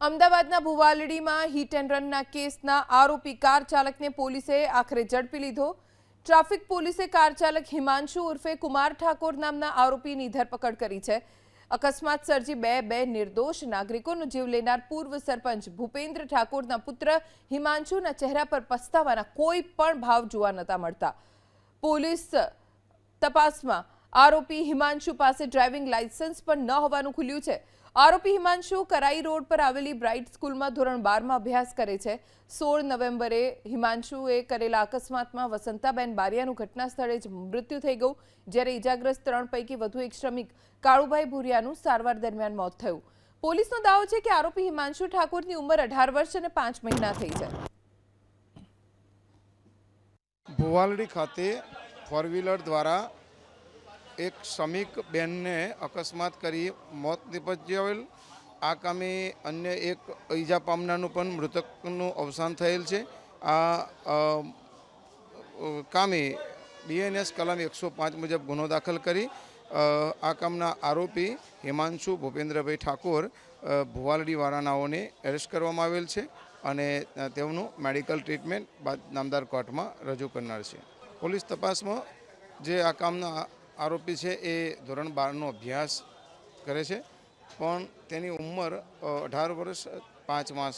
અમદાવાદના ભુવાલડીમાં hit and રનના કેસના આરોપી કાર ચાલકને પોલીસે આખરે ઝડપી લીધો। ટ્રાફિક પોલીસે કાર ચાલક હિમાંશુ ઉર્ફે કુમાર ઠાકોર નામના આરોપીની ધરપકડ કરી છે। અકસ્માત સર્જી બે નિર્દોષ નાગરિકોનો જીવ લેનાર પૂર્વ સરપંચ ભૂપેન્દ્ર ઠાકોરના પુત્ર હિમાંશુના ચહેરા પર પસ્તાવાના કોઈ પણ ભાવ જોવા નહોતા મળતા। પોલીસ તપાસમાં આરોપી હિમાંશુ પાસે ડ્રાઇવિંગ લાયસન્સ પણ ન હોવાનું ખુલ્યું છે। આરોપી હિમાંશુ કરાઈ રોડ પર આવેલી બ્રાઇટ સ્કૂલમાં ધોરણ 12માં અભ્યાસ કરે છે। 16 નવેમ્બરે હિમાંશુએ કરેલા અકસ્માતમાં વસંતાબેન બારિયાનું ઘટના સ્થળે જ મૃત્યુ થઈ ગયું, જ્યારે ઈજાગ્રસ્ત 3 પૈકી વધુ એક શ્રમિક કાળુભાઈ ભુરિયાનું સારવાર દરમિયાન મોત થયું। પોલીસનો દાવો છે કે આરોપી હિમાંશુ ઠાકોરની ઉંમર 18 વર્ષ અને 5 મહિના થઈ છે। ભુવાલડી ખાતે ફોર વ્હીલર દ્વારા એક શ્રમિક બેનને અકસ્માત કરી મોત નિપજાવેલ। આ કામે અન્ય એક ઈજા પામનારનું પણ મૃતકનું અવસાન થયેલ છે। આ કામે બીએનએસ કલમ 105 મુજબ ગુનો દાખલ કરી આ કામના આરોપી હિમાંશુ ભૂપેન્દ્રભાઈ ઠાકોર ભુવાલડીવાળાનાઓને એરેસ્ટ કરવામાં આવેલ છે અને તેમનું મેડિકલ ટ્રીટમેન્ટ બાદ નામદાર કોર્ટમાં રજૂ કરનાર છે। પોલીસ તપાસમાં જે આ કામના આરોપી છે એ ધોરણ 12નો અભ્યાસ કરે છે, પણ તેની ઉંમર 18 વર્ષ 5 માસ